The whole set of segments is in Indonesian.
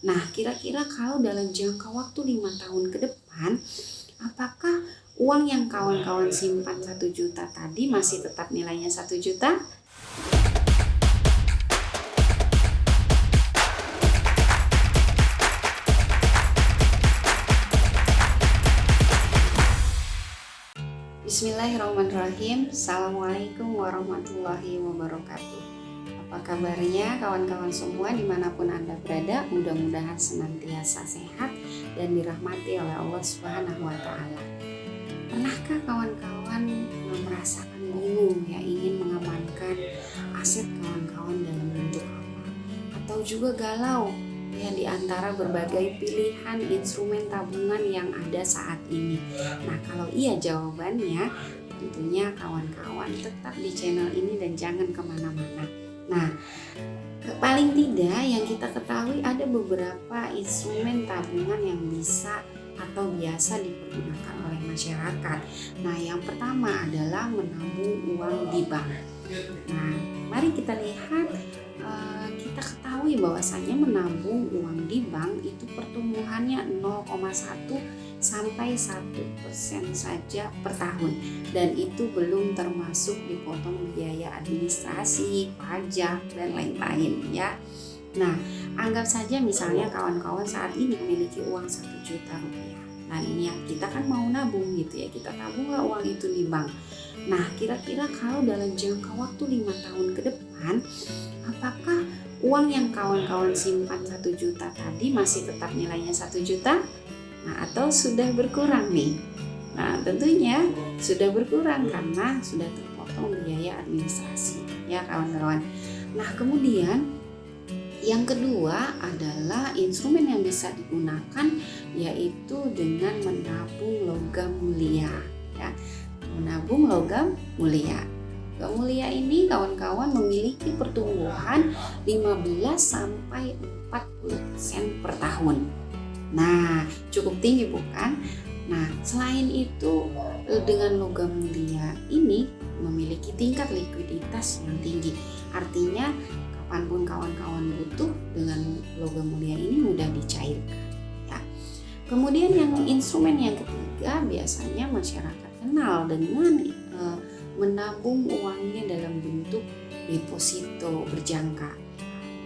Nah, kira-kira kalau dalam jangka waktu 5 tahun ke depan, apakah uang yang kawan-kawan simpan 1 juta tadi masih tetap nilainya 1 juta? Bismillahirrahmanirrahim. Assalamualaikum warahmatullahi wabarakatuh. Apa kabarnya kawan-kawan semua dimanapun Anda berada? Mudah-mudahan senantiasa sehat dan dirahmati oleh Allah Subhanahu wa Ta'ala. Pernahkah kawan-kawan merasakan bingung ya, ingin mengamankan aset kawan-kawan dalam bentuk apa? Atau juga galau ya di antara berbagai pilihan instrumen tabungan yang ada saat ini? Nah, kalau iya jawabannya, tentunya kawan-kawan tetap di channel ini dan jangan kemana-mana. Nah, paling tidak yang kita ketahui ada beberapa instrumen tabungan yang bisa atau biasa dipergunakan oleh masyarakat. Nah, yang pertama adalah menabung uang di bank. Nah, mari kita lihat, kita ketahui bahwasanya menabung uang di bank itu pertumbuhannya 0,1 sampai 1% saja per tahun, dan itu belum termasuk dipotong biaya administrasi, pajak, dan lain-lain ya. Nah, anggap saja misalnya kawan-kawan saat ini memiliki uang 1 juta rupiah. Nah, ini kita kan mau nabung gitu ya, kita tabunglah uang itu di bank. Nah, kira-kira kalau dalam jangka waktu 5 tahun ke depan, apakah uang yang kawan-kawan simpan 1 juta tadi masih tetap nilainya 1 juta? Nah, atau sudah berkurang nih? Nah, tentunya sudah berkurang karena sudah terpotong biaya administrasi ya kawan-kawan. Nah, kemudian yang kedua adalah instrumen yang bisa digunakan yaitu dengan menabung logam mulia ya. Menabung logam mulia. Logam mulia ini kawan-kawan memiliki pertumbuhan 15 sampai 40% per tahun. Nah, cukup tinggi bukan? Nah, selain itu dengan logam mulia ini memiliki tingkat likuiditas yang tinggi. Artinya kapanpun kawan-kawan butuh, dengan logam mulia ini mudah dicairkan ya. Kemudian yang instrumen yang ketiga biasanya masyarakat kenal dengan menabung uangnya dalam bentuk deposito berjangka.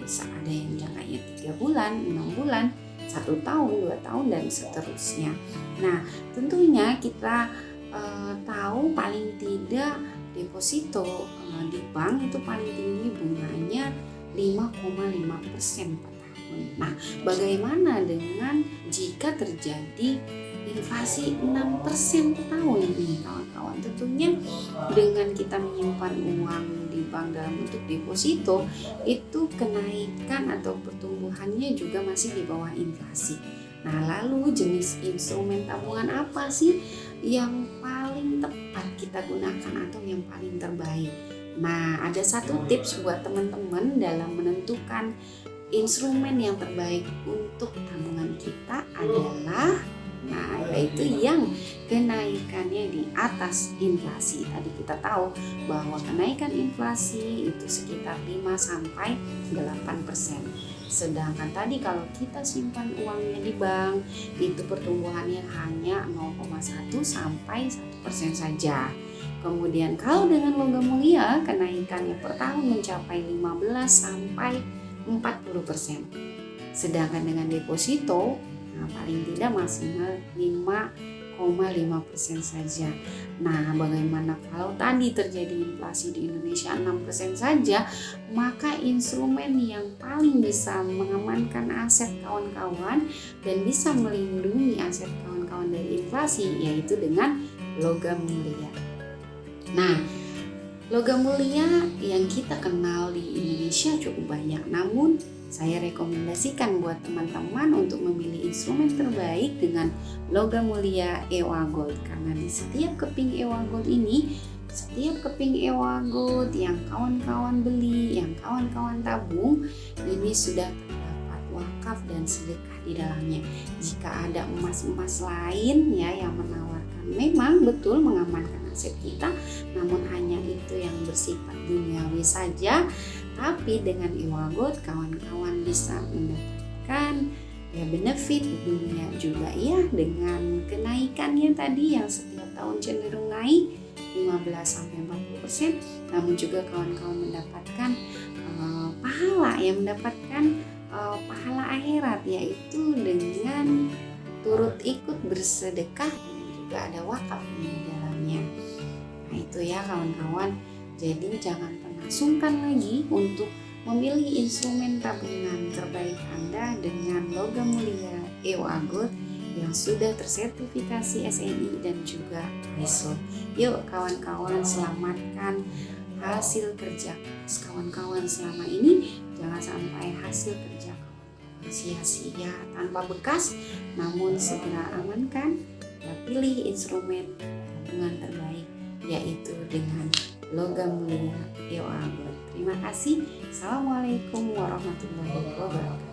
Bisa ada yang jangkanya 3 bulan, 6 bulan, 1 tahun, 2 tahun, dan seterusnya. Nah, tentunya kita tahu paling tidak deposito di bank itu paling tinggi bunganya 5,5% per tahun. Nah, bagaimana dengan jika terjadi inflasi 6% per tahun ini kawan-kawan? Tentunya dengan kita menyimpan uang di bank dalam bentuk deposito, itu kenaikan atau pertumbuhannya juga masih di bawah inflasi. Nah, lalu jenis instrumen tabungan apa sih yang paling tepat kita gunakan atau yang paling terbaik? Nah, ada satu tips buat teman-teman dalam menentukan instrumen yang terbaik untuk tabungan kita adalah yaitu yang kenaikannya di atas inflasi. Tadi kita tahu bahwa kenaikan inflasi itu sekitar 5 sampai 8%. Sedangkan tadi kalau kita simpan uangnya di bank, itu pertumbuhannya hanya 0,1 sampai 1% saja. Kemudian kalau dengan logam mulia, kenaikannya per tahun mencapai 15 sampai 40%. Sedangkan dengan deposito, paling tidak maksimal 5,5% saja. Nah, bagaimana kalau tadi terjadi inflasi di Indonesia 6% saja? Maka instrumen yang paling bisa mengamankan aset kawan-kawan dan bisa melindungi aset kawan-kawan dari inflasi yaitu dengan logam mulia. Nah, logam mulia yang kita kenal di Indonesia cukup banyak, namun saya rekomendasikan buat teman-teman untuk memilih instrumen terbaik dengan logam mulia EWA Gold, karena di setiap keping EWA Gold ini, setiap keping EWA Gold yang kawan-kawan beli, yang kawan-kawan tabung, ini sudah terdapat wakaf dan sedekah di dalamnya. Jika ada emas-emas lain ya yang menawarkan memang betul mengamankan aset kita, namun hanya itu yang bersifat duniawi saja, tapi dengan EWA Gold kawan-kawan bisa mendapatkan mendapatkan ya benefit di dunia juga ya, dengan kenaikannya tadi yang setiap tahun cenderung naik 15-40%, namun juga kawan-kawan mendapatkan pahala, yang mendapatkan pahala akhirat, yaitu dengan turut ikut bersedekah dan juga ada wakaf di dalamnya. Nah itu ya kawan-kawan, jadi jangan pernah sungkan lagi untuk memilih instrumen tabungan terbaik Anda dengan logam mulia EOA Gold yang sudah tersertifikasi SNI dan juga ISO. Yuk kawan-kawan, selamatkan hasil kerja kawan-kawan selama ini. Jangan sampai hasil kerja kawan-kawan sia-sia tanpa bekas, namun segera amankan dan pilih instrumen tabungan terbaik, yaitu dengan logam mulia EOA Gold. Terima kasih. Assalamualaikum warahmatullahi wabarakatuh.